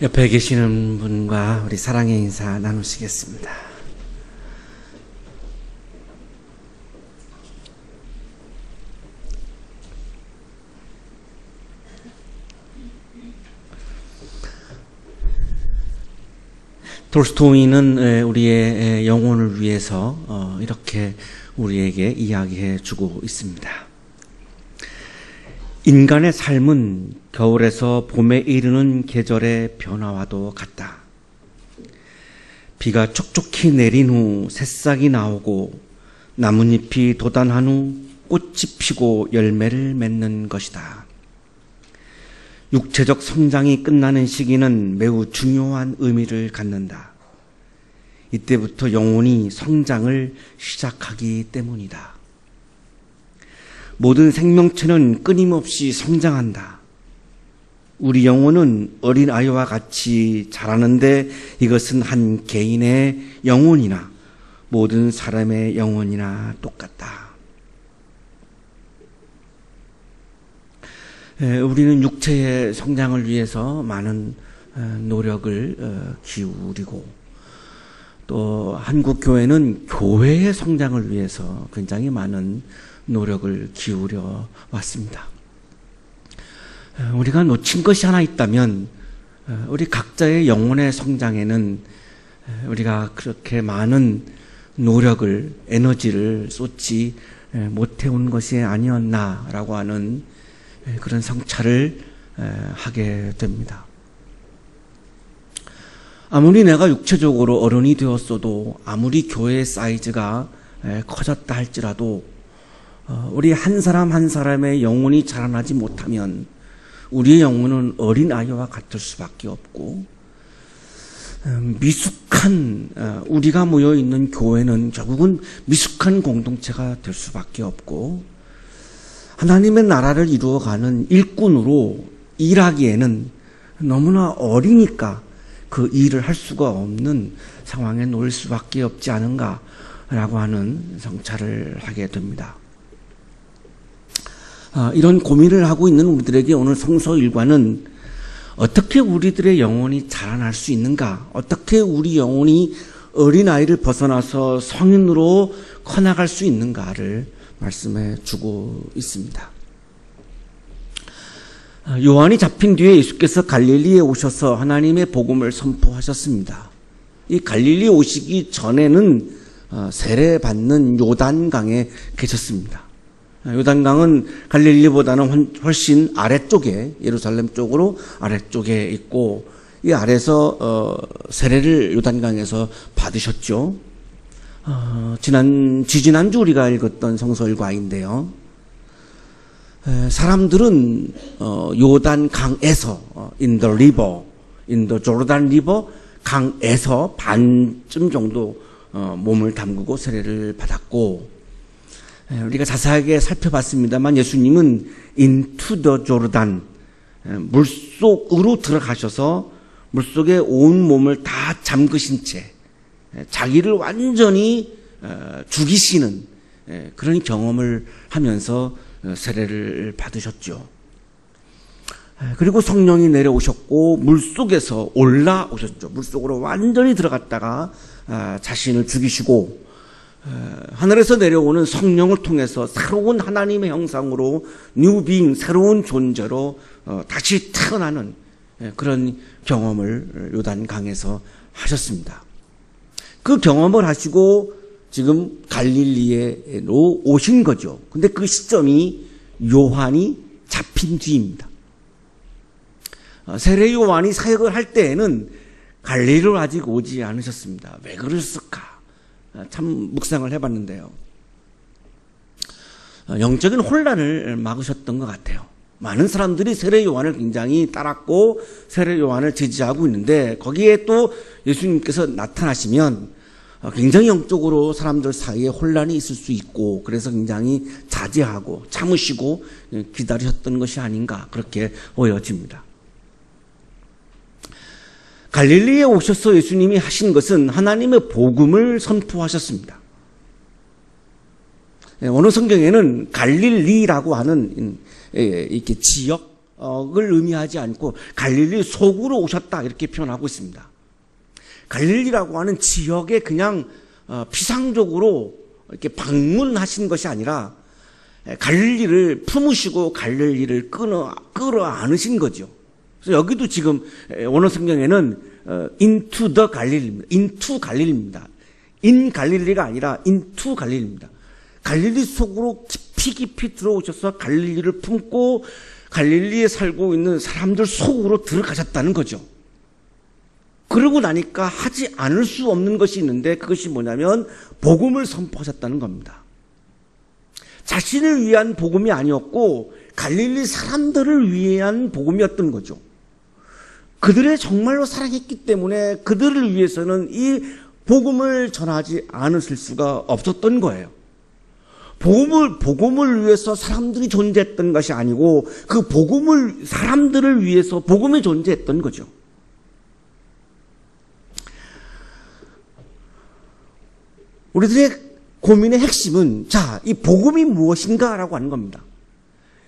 옆에 계시는 분과 우리 사랑의 인사 나누시겠습니다. 톨스토이는 우리의 영혼을 위해서 이렇게 우리에게 이야기해 주고 있습니다. 인간의 삶은 겨울에서 봄에 이르는 계절의 변화와도 같다. 비가 촉촉히 내린 후 새싹이 나오고 나뭇잎이 돋아난 후 꽃이 피고 열매를 맺는 것이다. 육체적 성장이 끝나는 시기는 매우 중요한 의미를 갖는다. 이때부터 영혼이 성장을 시작하기 때문이다. 모든 생명체는 끊임없이 성장한다. 우리 영혼은 어린 아이와 같이 자라는데 이것은 한 개인의 영혼이나 모든 사람의 영혼이나 똑같다. 우리는 육체의 성장을 위해서 많은 노력을 기울이고 또 한국 교회는 교회의 성장을 위해서 굉장히 많은 노력을 기울여 왔습니다. 우리가 놓친 것이 하나 있다면 우리 각자의 영혼의 성장에는 우리가 그렇게 많은 노력을, 에너지를 쏟지 못해온 것이 아니었나라고 하는 그런 성찰을 하게 됩니다. 아무리 내가 육체적으로 어른이 되었어도 아무리 교회의 사이즈가 커졌다 할지라도 우리 한 사람 한 사람의 영혼이 자라나지 못하면 우리의 영혼은 어린아이와 같을 수밖에 없고 미숙한 우리가 모여있는 교회는 결국은 미숙한 공동체가 될 수밖에 없고 하나님의 나라를 이루어가는 일꾼으로 일하기에는 너무나 어리니까 그 일을 할 수가 없는 상황에 놓일 수밖에 없지 않은가라고 하는 성찰을 하게 됩니다. 이런 고민을 하고 있는 우리들에게 오늘 성서 일과는 어떻게 우리들의 영혼이 자라날 수 있는가, 어떻게 우리 영혼이 어린아이를 벗어나서 성인으로 커나갈 수 있는가를 말씀해 주고 있습니다. 요한이 잡힌 뒤에 예수께서 갈릴리에 오셔서 하나님의 복음을 선포하셨습니다. 이 갈릴리 오시기 전에는 세례받는 요단강에 계셨습니다. 요단강은 갈릴리보다는 훨씬 아래쪽에, 예루살렘 쪽으로 아래쪽에 있고 이 아래서 세례를 요단강에서 받으셨죠. 지지난주 우리가 읽었던 성서일과인데요. 사람들은 요단강에서 in the Jordan River 강에서 반쯤 정도 몸을 담그고 세례를 받았고 우리가 자세하게 살펴봤습니다만 예수님은 into the Jordan 물속으로 들어가셔서 물속에 온 몸을 다 잠그신 채 자기를 완전히 죽이시는 그런 경험을 하면서 세례를 받으셨죠. 그리고 성령이 내려오셨고 물속에서 올라오셨죠. 물속으로 완전히 들어갔다가 자신을 죽이시고 하늘에서 내려오는 성령을 통해서 새로운 하나님의 형상으로 뉴 비잉, 새로운 존재로 다시 태어나는 그런 경험을 요단강에서 하셨습니다. 그 경험을 하시고 지금 갈릴리에로 오신 거죠. 근데 그 시점이 요한이 잡힌 뒤입니다. 세례 요한이 사역을 할 때에는 갈릴리로 아직 오지 않으셨습니다. 왜 그랬을까? 참 묵상을 해봤는데요. 영적인 혼란을 막으셨던 것 같아요. 많은 사람들이 세례 요한을 굉장히 따랐고 세례 요한을 지지하고 있는데 거기에 또 예수님께서 나타나시면 굉장히 영적으로 사람들 사이에 혼란이 있을 수 있고 그래서 굉장히 자제하고 참으시고 기다리셨던 것이 아닌가 그렇게 보여집니다. 갈릴리에 오셔서 예수님이 하신 것은 하나님의 복음을 선포하셨습니다. 어느 성경에는 갈릴리라고 하는 이렇게 지역, 의미하지 않고 갈릴리 속으로 오셨다 이렇게 표현하고 있습니다. 갈릴리라고 하는 지역에 그냥 피상적으로 이렇게 방문하신 것이 아니라 갈릴리를 품으시고 갈릴리를 끌어 안으신 거죠. 그래서 여기도 지금 원어 성경에는 into the 갈릴리입니다. into 갈릴리입니다. in 갈릴리가 아니라 into 갈릴리입니다. 갈릴리 속으로 깊이 들어오셔서 갈릴리를 품고 갈릴리에 살고 있는 사람들 속으로 들어가셨다는 거죠. 그러고 나니까 하지 않을 수 없는 것이 있는데 그것이 뭐냐면 복음을 선포하셨다는 겁니다. 자신을 위한 복음이 아니었고 갈릴리 사람들을 위한 복음이었던 거죠. 그들의 정말로 사랑했기 때문에 그들을 위해서는 이 복음을 전하지 않으실 수가 없었던 거예요. 복음을 위해서 사람들이 존재했던 것이 아니고 그 사람들을 위해서 복음이 존재했던 거죠. 우리들의 고민의 핵심은 이 복음이 무엇인가라고 하는 겁니다.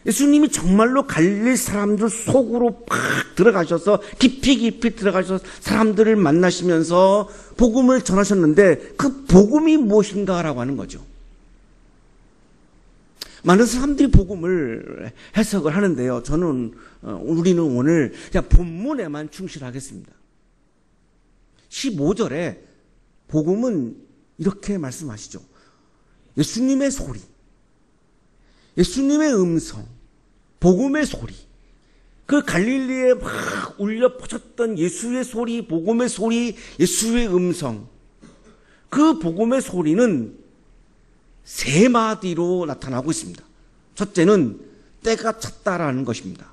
예수님이 정말로 갈릴리 사람들 속으로 팍 들어가셔서 깊이 들어가셔서 사람들을 만나시면서 복음을 전하셨는데 그 복음이 무엇인가라고 하는 거죠. 많은 사람들이 복음을 해석을 하는데요. 우리는 오늘 그냥 본문에만 충실하겠습니다. 15절에 복음은 이렇게 말씀하시죠. 예수님의 소리, 예수님의 음성, 복음의 소리, 그 갈릴리에 막 울려 퍼졌던 예수의 소리, 복음의 소리, 예수의 음성, 그 복음의 소리는 세 마디로 나타나고 있습니다. 첫째는 때가 찼다라는 것입니다.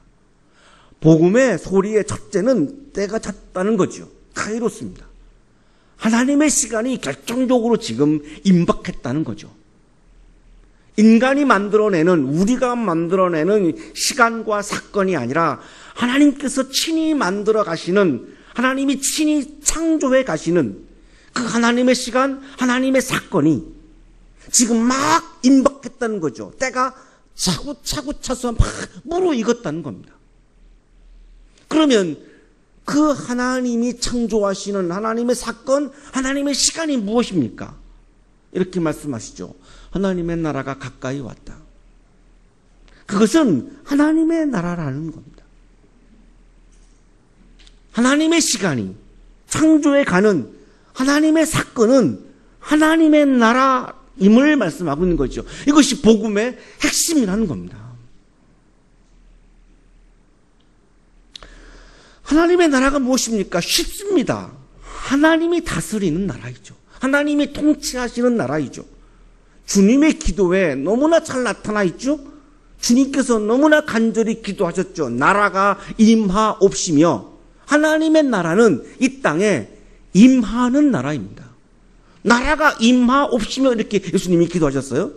복음의 소리의 첫째는 때가 찼다는 거죠. 카이로스입니다. 하나님의 시간이 결정적으로 지금 임박했다는 거죠. 인간이 우리가 만들어내는 시간과 사건이 아니라 하나님께서 친히 만들어 가시는, 하나님이 친히 창조해 가시는 그 하나님의 시간, 하나님의 사건이 지금 막 임박했다는 거죠. 때가 차고 차서 막 무르익었다는 겁니다. 그러면 그 하나님이 창조하시는 하나님의 사건, 하나님의 시간이 무엇입니까? 이렇게 말씀하시죠. 하나님의 나라가 가까이 왔다. 그것은 하나님의 나라라는 겁니다. 하나님의 시간이 창조해 가는 하나님의 사건은 하나님의 나라임을 말씀하고 있는 거죠. 이것이 복음의 핵심이라는 겁니다. 하나님의 나라가 무엇입니까? 쉽습니다. 하나님이 다스리는 나라이죠. 하나님이 통치하시는 나라이죠. 주님의 기도에 너무나 잘 나타나 있죠. 주님께서 너무나 간절히 기도하셨죠. 나라가 임하옵시며, 하나님의 나라는 이 땅에 임하는 나라입니다. 나라가 임하옵시며 이렇게 예수님이 기도하셨어요.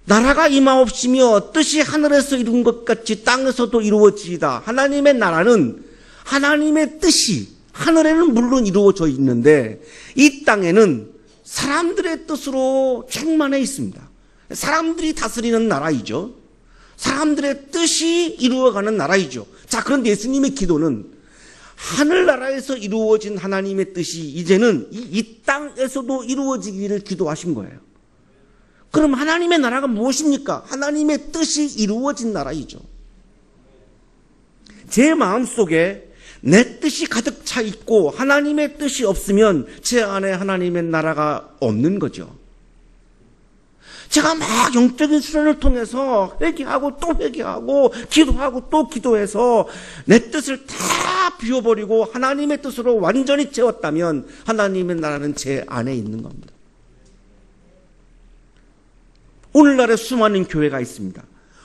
나라가 임하옵시며 뜻이 하늘에서 이룬 것 같이 땅에서도 이루어지이다. 하나님의 나라는 하나님의 뜻이 하늘에는 물론 이루어져 있는데 이 땅에는 사람들의 뜻으로 충만해 있습니다. 사람들이 다스리는 나라이죠. 사람들의 뜻이 이루어가는 나라이죠. 자, 그런데 예수님의 기도는 하늘나라에서 이루어진 하나님의 뜻이 이제는 이 땅에서도 이루어지기를 기도하신 거예요. 그럼 하나님의 나라가 무엇입니까? 하나님의 뜻이 이루어진 나라이죠. 제 마음속에 내 뜻이 가득 차 있고 하나님의 뜻이 없으면 제 안에 하나님의 나라가 없는 거죠. 제가 막 영적인 수련을 통해서 회개하고 또 회개하고 기도하고 또 기도해서 내 뜻을 다 비워버리고 하나님의 뜻으로 완전히 채웠다면 하나님의 나라는 제 안에 있는 겁니다. 오늘날에 수많은 교회가 있습니다.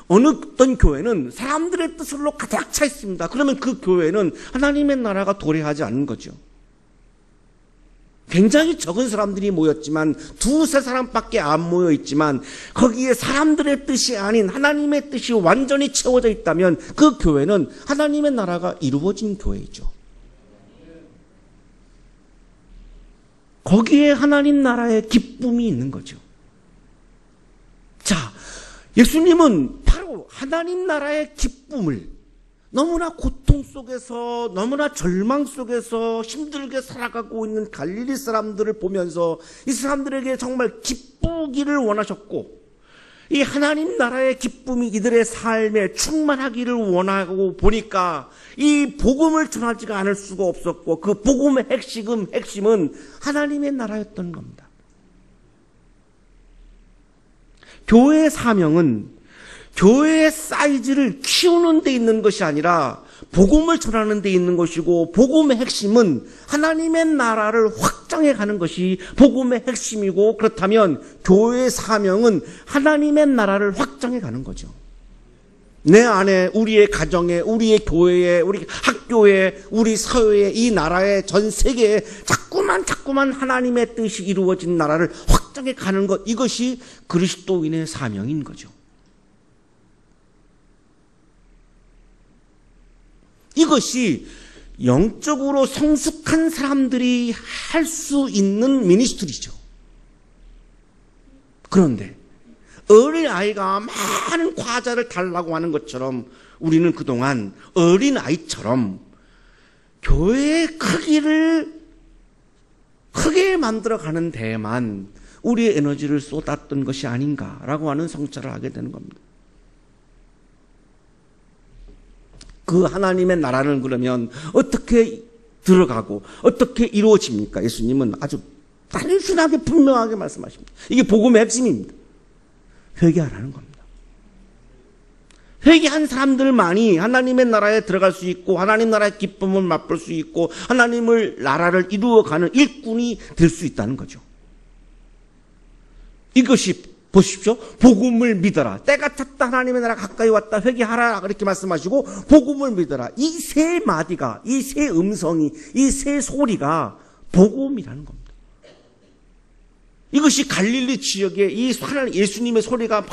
어떤 교회는 사람들의 뜻으로 가득 차 있습니다. 그러면 그 교회는 하나님의 나라가 도래하지 않는 거죠. 굉장히 적은 사람들이 모였지만 두세 사람밖에 안 모여 있지만 거기에 사람들의 뜻이 아닌 하나님의 뜻이 완전히 채워져 있다면 그 교회는 하나님의 나라가 이루어진 교회이죠. 거기에 하나님 나라의 기쁨이 있는 거죠. 자, 예수님은 바로 하나님 나라의 기쁨을 너무나 고통 속에서, 너무나 절망 속에서 힘들게 살아가고 있는 갈릴리 사람들을 보면서 이 사람들에게 정말 기쁘기를 원하셨고, 이 하나님 나라의 기쁨이 이들의 삶에 충만하기를 원하고 보니까 이 복음을 전하지가 않을 수가 없었고, 그 복음의 핵심은 하나님의 나라였던 겁니다. 교회의 사명은 교회의 사이즈를 키우는 데 있는 것이 아니라 복음을 전하는 데 있는 것이고, 복음의 핵심은 하나님의 나라를 확장해 가는 것이 복음의 핵심이고, 그렇다면 교회의 사명은 하나님의 나라를 확장해 가는 거죠. 내 안에, 우리의 가정에, 우리의 교회에, 우리 학교에, 우리 사회에, 이 나라에, 전 세계에 자꾸만 하나님의 뜻이 이루어진 나라를 확장해 가는 것, 이것이 그리스도인의 사명인 거죠. 이것이 영적으로 성숙한 사람들이 할 수 있는 미니스트리죠. 그런데 어린아이가 많은 과자를 달라고 하는 것처럼 우리는 그동안 어린아이처럼 교회의 크기를 크게 만들어가는 데에만 우리의 에너지를 쏟았던 것이 아닌가라고 하는 성찰을 하게 되는 겁니다. 그 하나님의 나라는 그러면 어떻게 들어가고 어떻게 이루어집니까? 예수님은 아주 단순하게 분명하게 말씀하십니다. 이게 복음의 핵심입니다. 회개하라는 겁니다. 회개한 사람들만이 하나님의 나라에 들어갈 수 있고, 하나님 나라의 기쁨을 맛볼 수 있고, 하나님의 나라를 이루어가는 일꾼이 될 수 있다는 거죠. 이것이 보십시오. 복음을 믿어라. 때가 찼다. 하나님의 나라 가까이 왔다. 회개하라. 그렇게 말씀하시고, 복음을 믿어라. 이 세 마디가, 이 세 음성이, 이 세 소리가 복음이라는 겁니다. 이것이 갈릴리 지역에 이 예수님의 소리가 막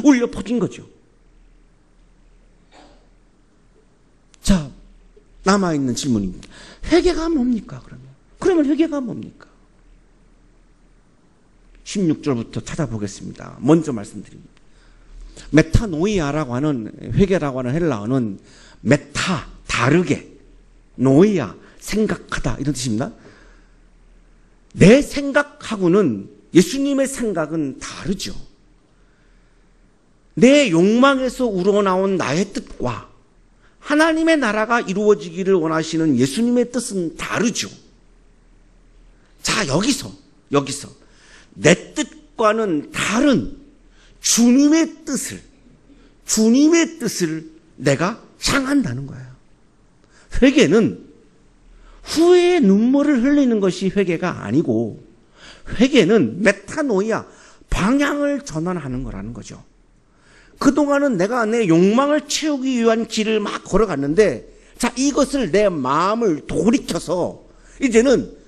울려 퍼진 거죠. 자, 남아있는 질문입니다. 회개가 뭡니까, 그러면 회개가 뭡니까? 16절부터 찾아보겠습니다. 먼저 말씀드립니다. 메타노이아라고 하는, 회개라고 하는 헬라어는 메타, 다르게, 노이아, 생각하다, 이런 뜻입니다. 내 생각하고는, 예수님의 생각은 다르죠. 내 욕망에서 우러나온 나의 뜻과 하나님의 나라가 이루어지기를 원하시는 예수님의 뜻은 다르죠. 자, 여기서 내 뜻과는 다른 주님의 뜻을 내가 향한다는 거예요. 회개는 후회의 눈물을 흘리는 것이 회개가 아니고, 회개는 메타노이아, 방향을 전환하는 거라는 거죠. 그동안은 내가 내 욕망을 채우기 위한 길을 막 걸어갔는데, 자, 이것을 내 마음을 돌이켜서 이제는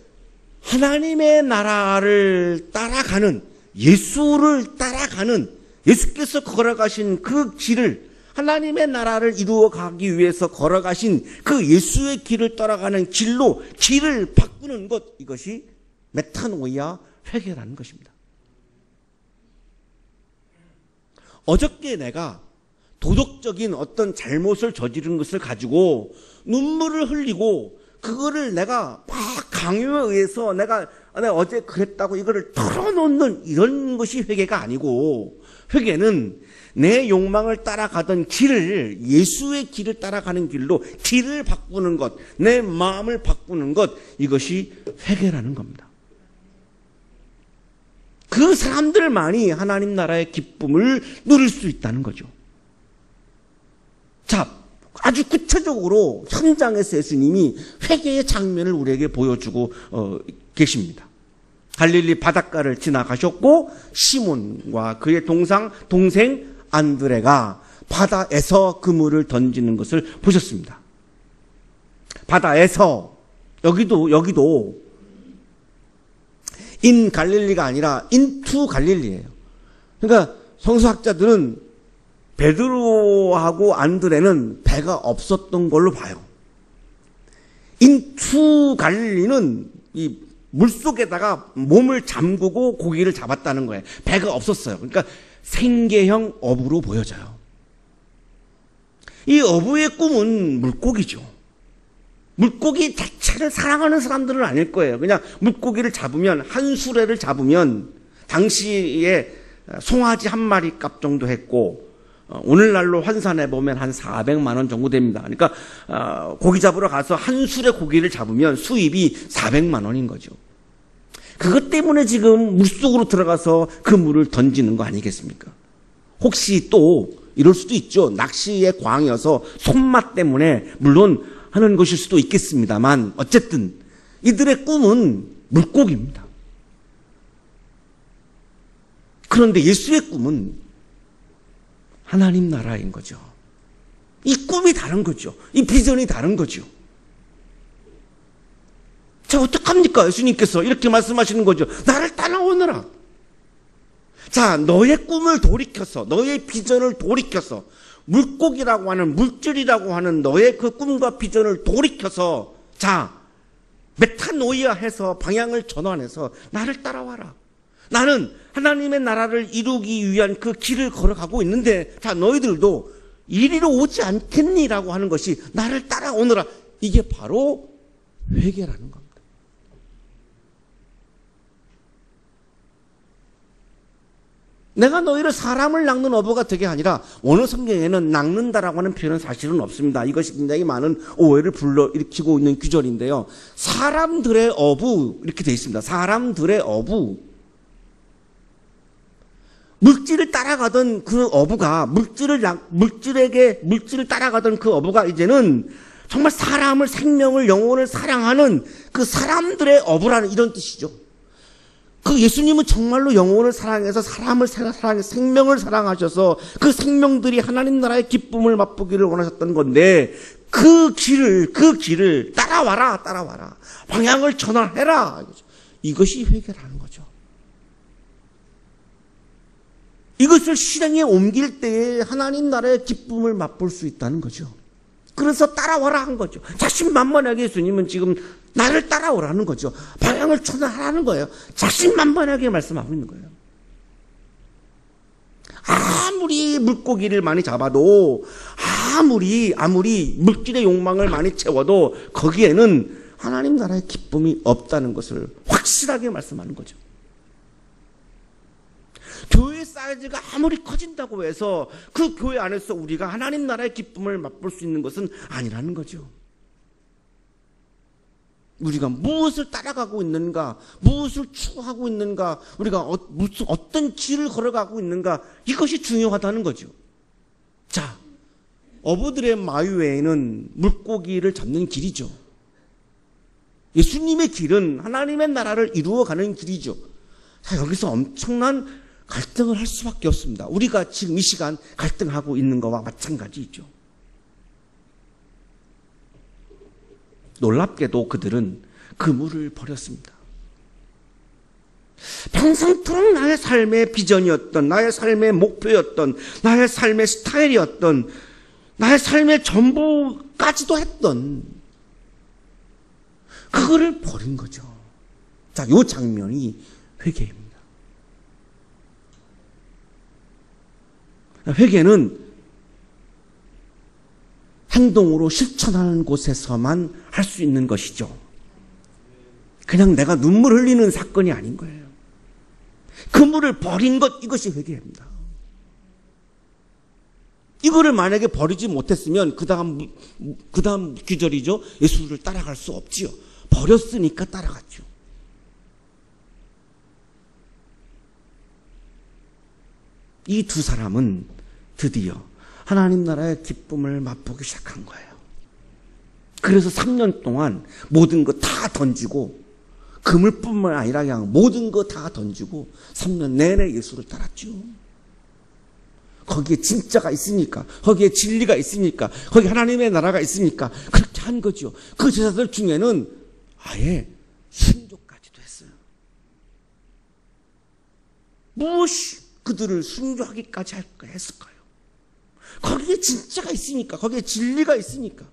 하나님의 나라를 따라가는, 예수를 따라가는, 예수께서 걸어가신 그 길을, 하나님의 나라를 이루어가기 위해서 걸어가신 그 예수의 길을 따라가는 길로 길을 바꾸는 것, 이것이 메타노이아, 회개라는 것입니다. 어저께 내가 도덕적인 어떤 잘못을 저지른 것을 가지고 눈물을 흘리고, 그거를 내가 막 강요에 의해서 내가 어제 그랬다고 이거를 털어놓는 이런 것이 회개가 아니고, 회개는 내 욕망을 따라가던 길을, 예수의 길을 따라가는 길로 길을 바꾸는 것, 내 마음을 바꾸는 것, 이것이 회개라는 겁니다. 그 사람들만이 하나님 나라의 기쁨을 누릴 수 있다는 거죠. 자, 아주 구체적으로 현장에서 예수님이 회개의 장면을 우리에게 보여주고 계십니다. 갈릴리 바닷가를 지나가셨고, 시몬과 그의 동생 안드레가 바다에서 그물을 던지는 것을 보셨습니다. 바다에서, 여기도 인 갈릴리가 아니라 인투 갈릴리예요. 그러니까 성서학자들은 베드로하고 안드레는 배가 없었던 걸로 봐요. 인투 갈릴리는 이 물속에다가 몸을 잠그고 고기를 잡았다는 거예요. 배가 없었어요. 그러니까 생계형 어부로 보여져요. 이 어부의 꿈은 물고기죠. 물고기 자체를 사랑하는 사람들은 아닐 거예요. 그냥 물고기를 잡으면, 한 수레를 잡으면 당시에 송아지 한 마리 값 정도 했고, 오늘날로 환산해 보면 한 400만 원 정도 됩니다. 그러니까 고기 잡으러 가서 한 수레 고기를 잡으면 수입이 400만 원인 거죠. 그것 때문에 지금 물속으로 들어가서 그 물을 던지는 거 아니겠습니까? 혹시 또 이럴 수도 있죠. 낚시의 광이어서 손맛 때문에 물론 하는 것일 수도 있겠습니다만 어쨌든 이들의 꿈은 물고기입니다. 그런데 예수의 꿈은 하나님 나라인 거죠. 이 꿈이 다른 거죠. 이 비전이 다른 거죠. 자, 어떡합니까? 예수님께서 이렇게 말씀하시는 거죠. 나를 따라오너라. 자, 너의 꿈을 돌이켜서, 너의 비전을 돌이켜서, 물고기라고 하는, 물질이라고 하는 너의 그 꿈과 비전을 돌이켜서, 자, 메타노이아 해서 방향을 전환해서 나를 따라와라. 나는 하나님의 나라를 이루기 위한 그 길을 걸어가고 있는데, 자, 너희들도 이리로 오지 않겠니라고 하는 것이 나를 따라오너라. 이게 바로 회개라는 겁니다. 내가 너희를 사람을 낚는 어부가 되게 아니라, 어느 성경에는 낚는다라고 하는 표현은 사실은 없습니다. 이것이 굉장히 많은 오해를 불러일으키고 있는 규절인데요. 사람들의 어부, 이렇게 되어 있습니다. 사람들의 어부. 물질을 따라가던 그 어부가, 물질을 따라가던 그 어부가 이제는 정말 사람을, 생명을, 영혼을 사랑하는 그 사람들의 어부라는 이런 뜻이죠. 그 예수님은 정말로 영혼을 사랑해서 사람을 사랑해 생명을 사랑하셔서 그 생명들이 하나님 나라의 기쁨을 맛보기를 원하셨던 건데 그 길을 따라와라. 방향을 전환해라. 이것이 회개라는 거죠. 이것을 실행에 옮길 때에 하나님 나라의 기쁨을 맛볼 수 있다는 거죠. 그래서 따라와라 한 거죠. 자신만만하게 예수님은 지금 나를 따라오라는 거죠. 방향을 전환하라는 거예요. 자신만만하게 말씀하고 있는 거예요. 아무리 물고기를 많이 잡아도, 아무리 물질의 욕망을 많이 채워도 거기에는 하나님 나라의 기쁨이 없다는 것을 확실하게 말씀하는 거죠. 교회 사이즈가 아무리 커진다고 해서 그 교회 안에서 우리가 하나님 나라의 기쁨을 맛볼 수 있는 것은 아니라는 거죠. 우리가 무엇을 따라가고 있는가, 무엇을 추구하고 있는가, 우리가 어떤 길을 걸어가고 있는가, 이것이 중요하다는 거죠. 자, 어부들의 마유회는 물고기를 잡는 길이죠. 예수님의 길은 하나님의 나라를 이루어가는 길이죠. 자, 여기서 엄청난 갈등을 할 수밖에 없습니다. 우리가 지금 이 시간 갈등하고 있는 것과 마찬가지죠. 놀랍게도 그들은 그물을 버렸습니다. 평생토록 나의 삶의 비전이었던, 나의 삶의 목표였던, 나의 삶의 스타일이었던, 나의 삶의 전부까지도 했던 그거를 버린 거죠. 자, 요 장면이 회개입니다. 회개는 행동으로 실천하는 곳에서만 할 수 있는 것이죠. 그냥 내가 눈물 흘리는 사건이 아닌 거예요. 그물을 버린 것, 이것이 회개입니다. 이거를 만약에 버리지 못했으면 그 다음 규절이죠. 예수를 따라갈 수 없지요. 버렸으니까 따라갔죠. 이 두 사람은 드디어 하나님 나라의 기쁨을 맛보기 시작한 거예요. 그래서 3년 동안 모든 거 다 던지고, 그물뿐만 아니라 그냥 모든 거 다 던지고 3년 내내 예수를 따랐죠. 거기에 진짜가 있으니까, 거기에 진리가 있으니까, 거기 하나님의 나라가 있으니까 그렇게 한 거죠. 그 제자들 중에는 아예 순교까지도 했어요. 무엇이 그들을 순교하기까지 했을까요? 거기에 진짜가 있으니까, 거기에 진리가 있으니까.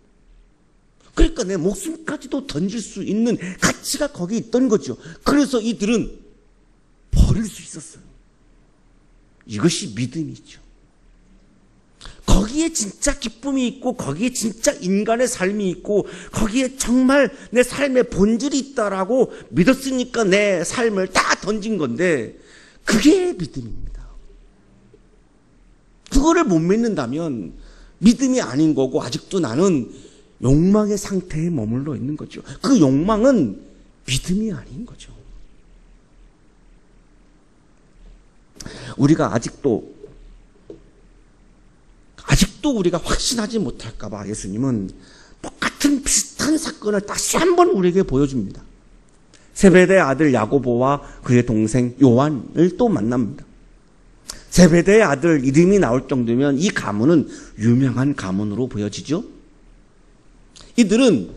그러니까 내 목숨까지도 던질 수 있는 가치가 거기 있던 거죠. 그래서 이들은 버릴 수 있었어요. 이것이 믿음이죠. 거기에 진짜 기쁨이 있고 거기에 진짜 인간의 삶이 있고 거기에 정말 내 삶의 본질이 있다라고 믿었으니까 내 삶을 다 던진 건데 그게 믿음입니다. 그거를 못 믿는다면 믿음이 아닌 거고 아직도 나는 욕망의 상태에 머물러 있는 거죠. 그 욕망은 믿음이 아닌 거죠. 우리가 아직도 우리가 확신하지 못할까 봐 예수님은 똑같은 비슷한 사건을 다시 한번 우리에게 보여줍니다. 세베대의 아들 야고보와 그의 동생 요한을 또 만납니다. 세베대의 아들 이름이 나올 정도면 이 가문은 유명한 가문으로 보여지죠. 이들은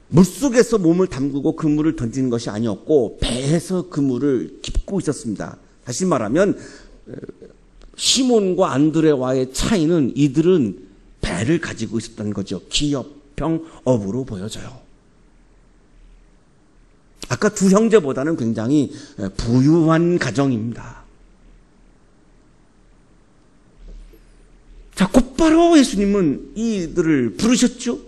물속에서 몸을 담그고 그물을 던지는 것이 아니었고 배에서 그물을 깁고 있었습니다. 다시 말하면 시몬과 안드레와의 차이는 이들은 배를 가지고 있었던 거죠. 기업형 어부로 보여져요. 아까 두 형제보다는 굉장히 부유한 가정입니다. 자, 곧바로 예수님은 이들을 부르셨죠.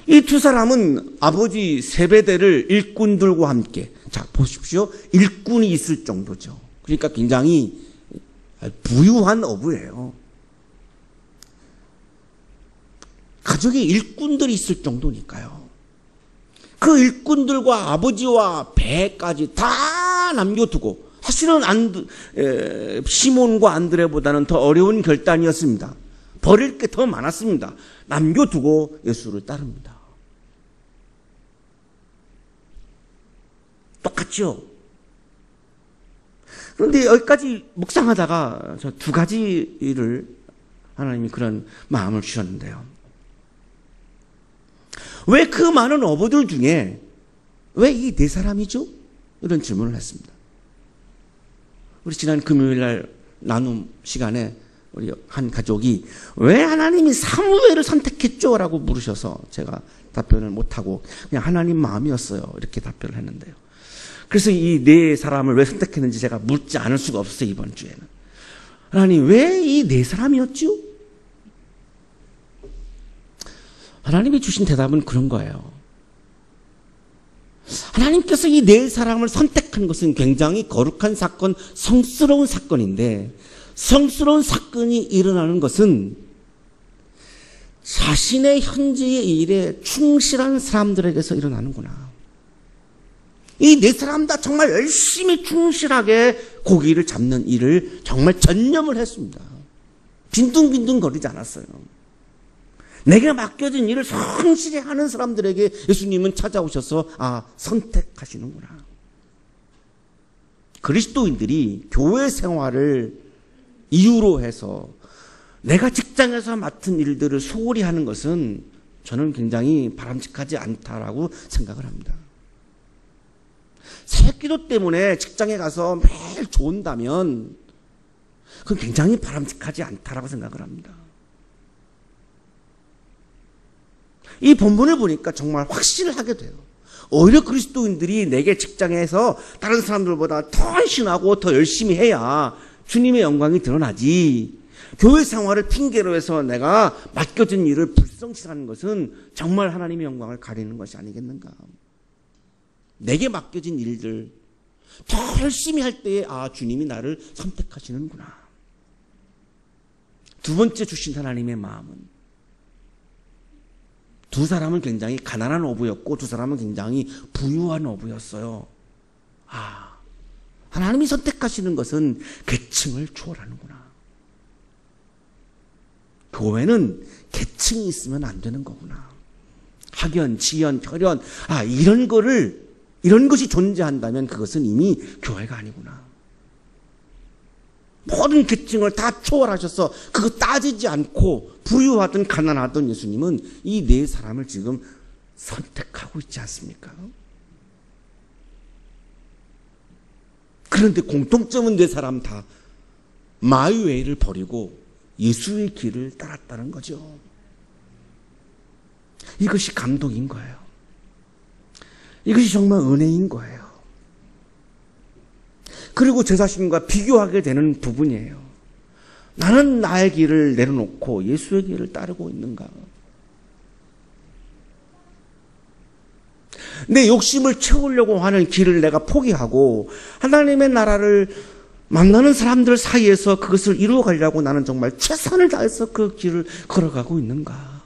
이 두 사람은 아버지 세베대를 일꾼들과 함께, 자 보십시오, 일꾼이 있을 정도죠. 그러니까 굉장히 부유한 어부예요. 가족에 일꾼들이 있을 정도니까요. 그 일꾼들과 아버지와 배까지 다 남겨두고, 사실은 시몬과 안드레보다는 더 어려운 결단이었습니다. 버릴 게 더 많았습니다. 남겨두고 예수를 따릅니다. 똑같죠? 그런데 여기까지 묵상하다가 저 두 가지를 하나님이 그런 마음을 주셨는데요. 왜 그 많은 어부들 중에 왜 이 네 사람이죠? 이런 질문을 했습니다. 우리 지난 금요일날 나눔 시간에 우리 한 가족이 왜 하나님이 사무엘을 선택했죠? 라고 물으셔서 제가 답변을 못하고 그냥 하나님 마음이었어요. 이렇게 답변을 했는데요. 그래서 이 네 사람을 왜 선택했는지 제가 묻지 않을 수가 없어요. 이번 주에는. 하나님 왜 이 네 사람이었죠? 하나님이 주신 대답은 그런 거예요. 하나님께서 이 네 사람을 선택한 것은 굉장히 거룩한 사건, 성스러운 사건인데, 성스러운 사건이 일어나는 것은 자신의 현재의 일에 충실한 사람들에게서 일어나는구나. 이 네 사람 다 정말 열심히 충실하게 고기를 잡는 일을 정말 전념을 했습니다. 빈둥빈둥 거리지 않았어요. 내게 맡겨진 일을 성실히 하는 사람들에게 예수님은 찾아오셔서 선택하시는구나. 그리스도인들이 교회 생활을 이유로 해서 내가 직장에서 맡은 일들을 소홀히 하는 것은 저는 굉장히 바람직하지 않다라고 생각을 합니다. 새끼도 때문에 직장에 가서 매일 좋은다면 그건 굉장히 바람직하지 않다라고 생각을 합니다. 이 본문을 보니까 정말 확신을 하게 돼요. 오히려 그리스도인들이 내게 직장에서 다른 사람들보다 더 헌신하고 더 열심히 해야 주님의 영광이 드러나지, 교회 생활을 핑계로 해서 내가 맡겨진 일을 불성실하는 것은 정말 하나님의 영광을 가리는 것이 아니겠는가. 내게 맡겨진 일들 더 열심히 할 때에 주님이 나를 선택하시는구나. 두 번째 주신 하나님의 마음은, 두 사람은 굉장히 가난한 어부였고 두 사람은 굉장히 부유한 어부였어요. 하나님이 선택하시는 것은 계층을 초월하는구나. 교회는 계층이 있으면 안 되는 거구나. 학연, 지연, 혈연, 이런 것이 존재한다면 그것은 이미 교회가 아니구나. 모든 계층을 다 초월하셔서 그거 따지지 않고 부유하든 가난하든 예수님은 이 네 사람을 지금 선택하고 있지 않습니까? 그런데 공통점은 네 사람 다 마이웨이를 버리고 예수의 길을 따랐다는 거죠. 이것이 감동인 거예요. 이것이 정말 은혜인 거예요. 그리고 제 자신과 비교하게 되는 부분이에요. 나는 나의 길을 내려놓고 예수의 길을 따르고 있는가? 내 욕심을 채우려고 하는 길을 내가 포기하고 하나님의 나라를 만나는 사람들 사이에서 그것을 이루어가려고 나는 정말 최선을 다해서 그 길을 걸어가고 있는가?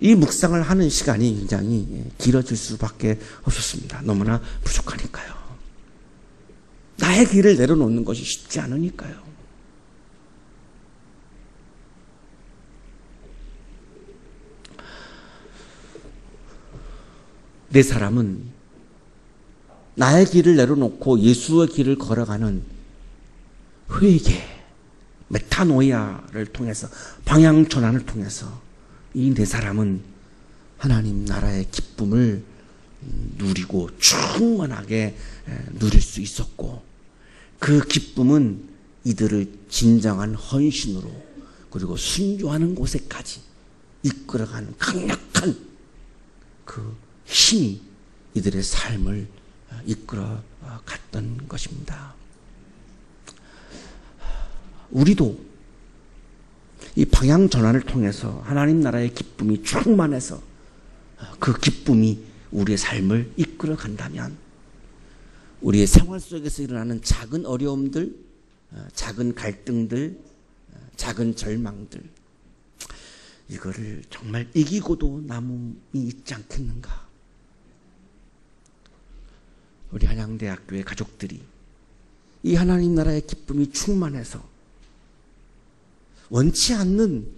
이 묵상을 하는 시간이 굉장히 길어질 수밖에 없었습니다. 너무나 부족하니까요. 나의 길을 내려놓는 것이 쉽지 않으니까요. 네 사람은 나의 길을 내려놓고 예수의 길을 걸어가는 회개, 메타노이아를 통해서, 방향 전환을 통해서 이 네 사람은 하나님 나라의 기쁨을 누리고 충만하게 누릴 수 있었고, 그 기쁨은 이들을 진정한 헌신으로 그리고 순교하는 곳에까지 이끌어가는 강력한 그 힘이 이들의 삶을 이끌어 갔던 것입니다. 우리도 이 방향 전환을 통해서 하나님 나라의 기쁨이 충만해서 그 기쁨이 우리의 삶을 이끌어 간다면 우리의 생활 속에서 일어나는 작은 어려움들, 작은 갈등들, 작은 절망들, 이거를 정말 이기고도 남음이 있지 않겠는가? 우리 한양대학교의 가족들이 이 하나님 나라의 기쁨이 충만해서 원치 않는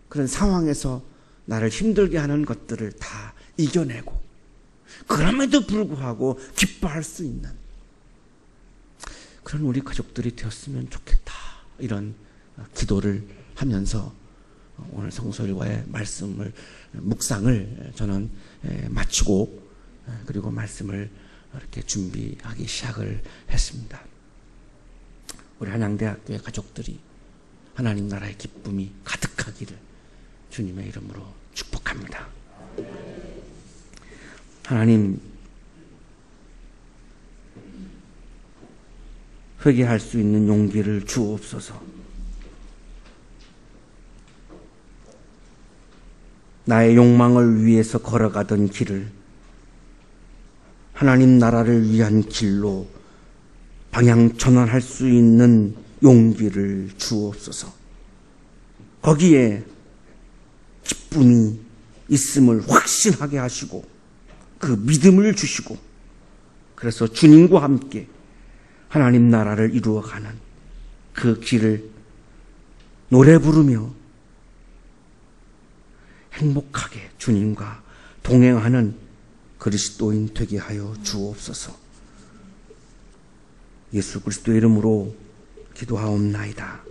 그런 상황에서 나를 힘들게 하는 것들을 다 이겨내고 그럼에도 불구하고 기뻐할 수 있는 그런 우리 가족들이 되었으면 좋겠다. 이런 기도를 하면서 오늘 성서일과의 말씀을, 묵상을 저는 마치고 그리고 말씀을 이렇게 준비하기 시작을 했습니다. 우리 한양대학교의 가족들이 하나님 나라의 기쁨이 가득하기를 주님의 이름으로 축복합니다. 하나님, 회개할 수 있는 용기를 주옵소서. 나의 욕망을 위해서 걸어가던 길을 하나님 나라를 위한 길로 방향 전환할 수 있는 용기를 주옵소서. 거기에 기쁨이 있음을 확신하게 하시고 그 믿음을 주시고 그래서 주님과 함께 하나님 나라를 이루어가는 그 길을 노래 부르며 행복하게 주님과 동행하는 그리스도인 되게 하여 주옵소서. 예수 그리스도의 이름으로 기도하옵나이다.